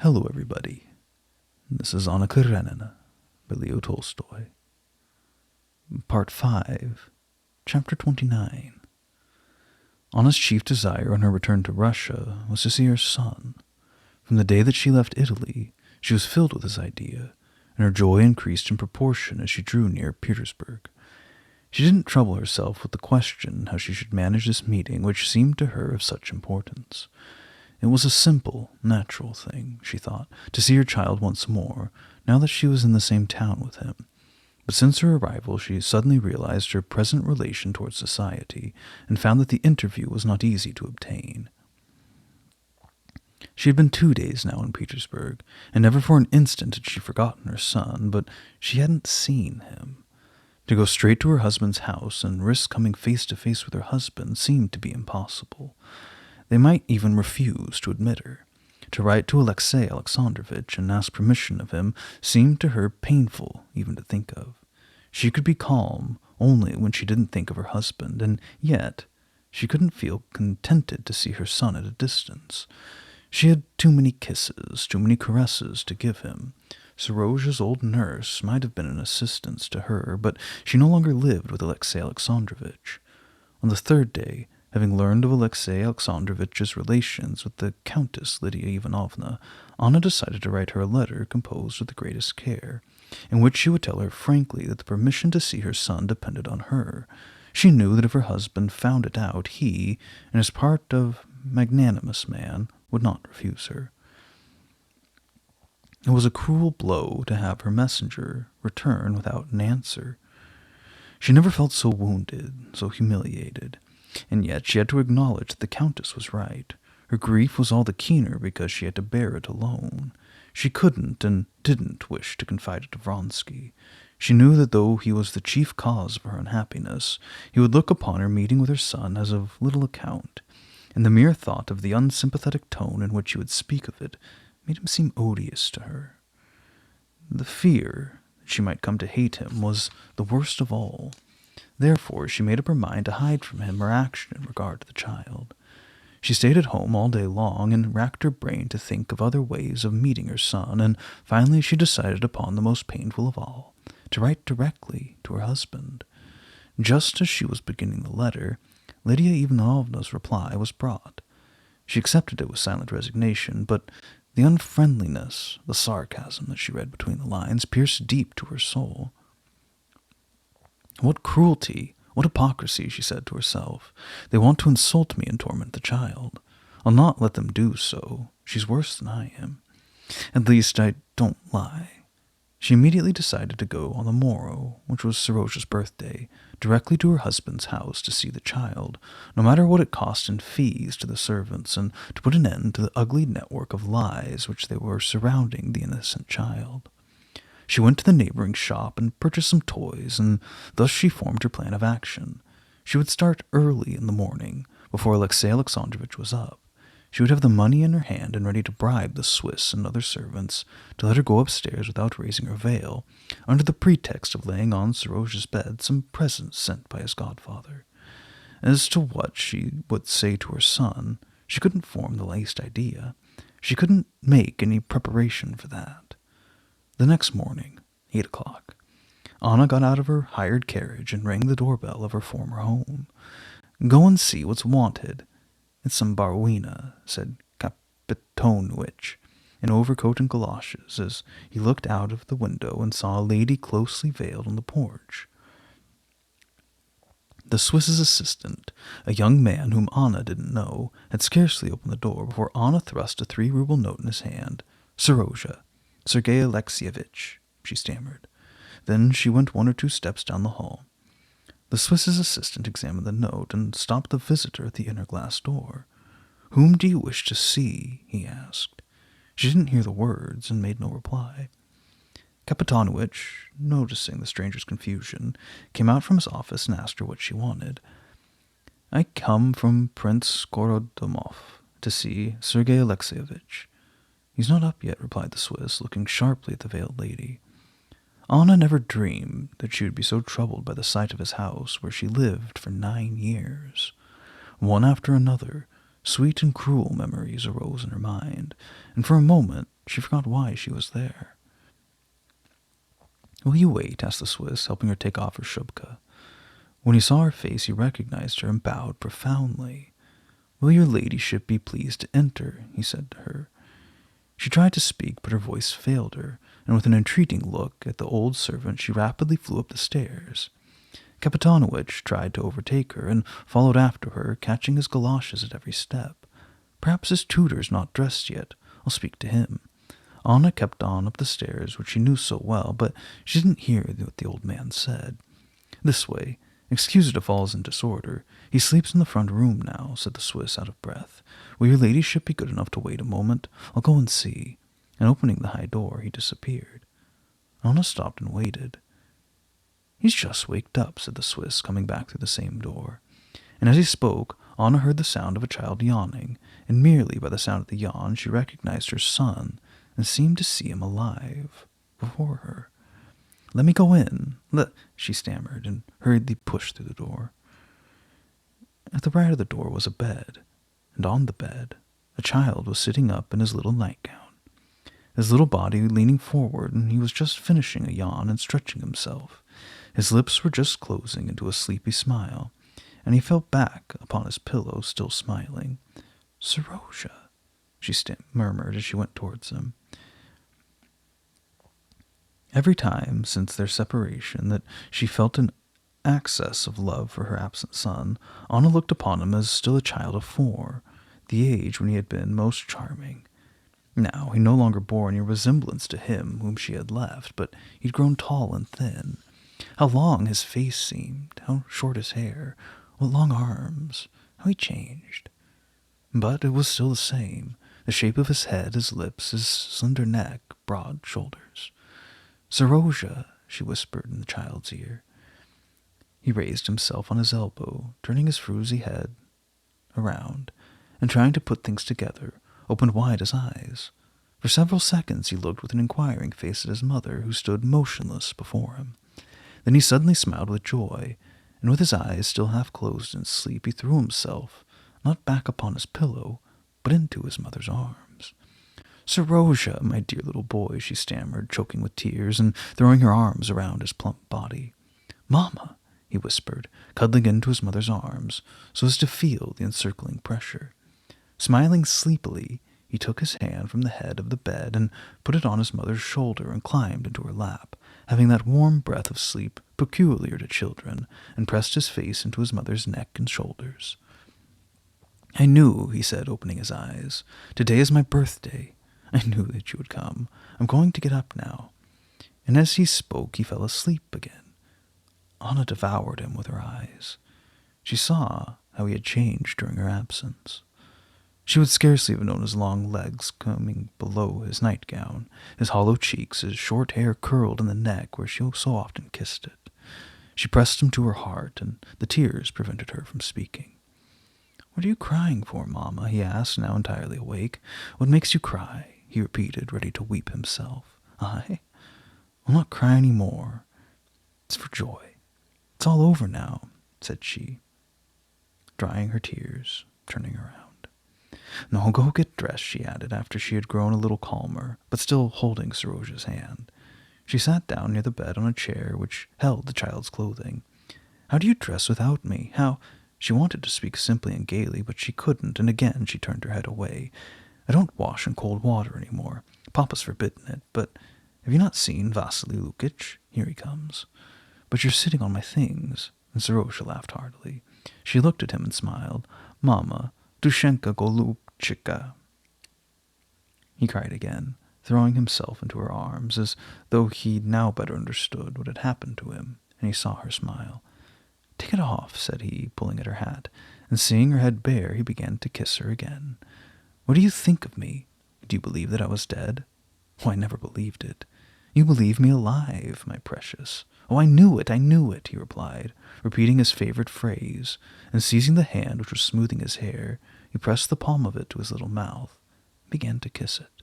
Hello, everybody. This is Anna Karenina by Leo Tolstoy. Part 5, Chapter 29. Anna's chief desire on her return to Russia was to see her son. From the day that she left Italy, she was filled with this idea, and her joy increased in proportion as she drew near Petersburg. She didn't trouble herself with the question how she should manage this meeting which seemed to her of such importance. It was a simple, natural thing, she thought, to see her child once more, now that she was in the same town with him. But since her arrival, she suddenly realized her present relation towards society, and found that the interview was not easy to obtain. She had been 2 days now in Petersburg, and never for an instant had she forgotten her son, but she hadn't seen him. To go straight to her husband's house and risk coming face to face with her husband seemed to be impossible. They might even refuse to admit her. To write to Alexey Alexandrovitch and ask permission of him seemed to her painful even to think of. She could be calm only when she didn't think of her husband, and yet she couldn't feel contented to see her son at a distance. She had too many kisses, too many caresses to give him. Serozha's old nurse might have been an assistance to her, but she no longer lived with Alexey Alexandrovitch. On the third day, having learned of Alexey Alexandrovitch's relations with the Countess Lydia Ivanovna, Anna decided to write her a letter composed with the greatest care, in which she would tell her frankly that the permission to see her son depended on her. She knew that if her husband found it out, he, in his part of magnanimous man, would not refuse her. It was a cruel blow to have her messenger return without an answer. She never felt so wounded, so humiliated. And yet she had to acknowledge that the Countess was right. Her grief was all the keener because she had to bear it alone. She couldn't and didn't wish to confide it to Vronsky. She knew that though he was the chief cause of her unhappiness, he would look upon her meeting with her son as of little account, and the mere thought of the unsympathetic tone in which he would speak of it made him seem odious to her. The fear that she might come to hate him was the worst of all. Therefore, she made up her mind to hide from him her action in regard to the child. She stayed at home all day long and racked her brain to think of other ways of meeting her son, and finally she decided upon the most painful of all, to write directly to her husband. Just as she was beginning the letter, Lydia Ivanovna's reply was brought. She accepted it with silent resignation, but the unfriendliness, the sarcasm that she read between the lines pierced deep to her soul. What cruelty, what hypocrisy, she said to herself. They want to insult me and torment the child. I'll not let them do so. She's worse than I am. At least I don't lie. She immediately decided to go on the morrow, which was Serozha's birthday, directly to her husband's house to see the child, no matter what it cost in fees to the servants, and to put an end to the ugly network of lies which they were surrounding the innocent child. She went to the neighboring shop and purchased some toys, and thus she formed her plan of action. She would start early in the morning, before Alexey Alexandrovitch was up. She would have the money in her hand and ready to bribe the Swiss and other servants to let her go upstairs without raising her veil, under the pretext of laying on Serozha's bed some presents sent by his godfather. As to what she would say to her son, she couldn't form the least idea. She couldn't make any preparation for that. The next morning, 8 o'clock, Anna got out of her hired carriage and rang the doorbell of her former home. "Go and see what's wanted. It's some baruina," said Kapitonowitch, in overcoat and galoshes, as he looked out of the window and saw a lady closely veiled on the porch. The Swiss's assistant, a young man whom Anna didn't know, had scarcely opened the door before Anna thrust a 3-ruble note in his hand. "Serozha, Sergei Alexeyevich," she stammered. Then she went 1 or 2 steps down the hall. The Swiss's assistant examined the note and stopped the visitor at the inner glass door. "Whom do you wish to see?" he asked. She didn't hear the words and made no reply. Kapitonowitch, noticing the stranger's confusion, came out from his office and asked her what she wanted. "I come from Prince Skorodomov to see Sergei Alexeyevich." "He's not up yet," replied the Swiss, looking sharply at the veiled lady. Anna never dreamed that she would be so troubled by the sight of his house, where she lived for 9 years. One after another, sweet and cruel memories arose in her mind, and for a moment She forgot why she was there. "Will you wait?" asked the Swiss, helping her take off her shubka. When he saw her face, he recognized her and bowed profoundly. "Will your ladyship be pleased to enter?" he said to her. She tried to speak, but her voice failed her, and with an entreating look at the old servant, she rapidly flew up the stairs. Kapitanowicz tried to overtake her, and followed after her, catching his galoshes at every step. "Perhaps his tutor's not dressed yet. I'll speak to him." Anna kept on up the stairs, which she knew so well, but she didn't hear what the old man said. "This way. Excuse it if all's in disorder. He sleeps in the front room now," said the Swiss, out of breath. "Will your ladyship be good enough to wait a moment? I'll go and see." And opening the high door, he disappeared. Anna stopped and waited. "He's just waked up," said the Swiss, coming back through the same door. And as he spoke, Anna heard the sound of a child yawning, and merely by the sound of the yawn she recognized her son, and seemed to see him alive before her. "Let me go in," she stammered, and hurriedly pushed through the door. At the right of the door was a bed, and on the bed a child was sitting up in his little nightgown, his little body leaning forward, and he was just finishing a yawn and stretching himself. His lips were just closing into a sleepy smile, and he fell back upon his pillow, still smiling. "Serozha," she murmured as she went towards him. Every time since their separation that she felt an access of love for her absent son, Anna looked upon him as still a child of 4, the age when he had been most charming. Now he no longer bore any resemblance to him whom she had left, but he had grown tall and thin. How long his face seemed, how short his hair, what long arms, how he changed. But it was still the same, the shape of his head, his lips, his slender neck, broad shoulders. "Serozha," she whispered in the child's ear. He raised himself on his elbow, turning his frowsy head around, and trying to put things together, opened wide his eyes. For several seconds he looked with an inquiring face at his mother, who stood motionless before him. Then he suddenly smiled with joy, and with his eyes still half closed in sleep, he threw himself, not back upon his pillow, but into his mother's arms. "Serozha, my dear little boy," she stammered, choking with tears, and throwing her arms around his plump body. "Mamma," he whispered, cuddling into his mother's arms, so as to feel the encircling pressure. Smiling sleepily, he took his hand from the head of the bed and put it on his mother's shoulder and climbed into her lap, having that warm breath of sleep peculiar to children, and pressed his face into his mother's neck and shoulders. "I knew," he said, opening his eyes. "Today is my birthday. I knew that you would come. I'm going to get up now." And as he spoke, he fell asleep again. Anna devoured him with her eyes. She saw how he had changed during her absence. She would scarcely have known his long legs coming below his nightgown, his hollow cheeks, his short hair curled in the neck where she so often kissed it. She pressed him to her heart, and the tears prevented her from speaking. "What are you crying for, Mamma?" he asked, now entirely awake. "What makes you cry?" he repeated, ready to weep himself. "I? I'll not cry any more. It's for joy. It's all over now," said she, drying her tears, turning around. "Now go get dressed," she added, after she had grown a little calmer, but still holding Serozha's hand. She sat down near the bed on a chair which held the child's clothing. "How do you dress without me? How—" She wanted to speak simply and gaily, but she couldn't, and again she turned her head away. "I don't wash in cold water any more. Papa's forbidden it, but have you not seen Vasily Lukitch? Here he comes. But you're sitting on my things." And Serozha laughed heartily. She looked at him and smiled. "Mamma, Dushenka Golubchika," he cried again, throwing himself into her arms, as though he now better understood what had happened to him, and he saw her smile. "Take it off," said he, pulling at her hat, and seeing her head bare, he began to kiss her again. "What do you think of me? Do you believe that I was dead?" "Oh, I never believed it." "You believe me alive, my precious." "Oh, I knew it, he replied, repeating his favorite phrase, and seizing the hand which was smoothing his hair, he pressed the palm of it to his little mouth, and began to kiss it.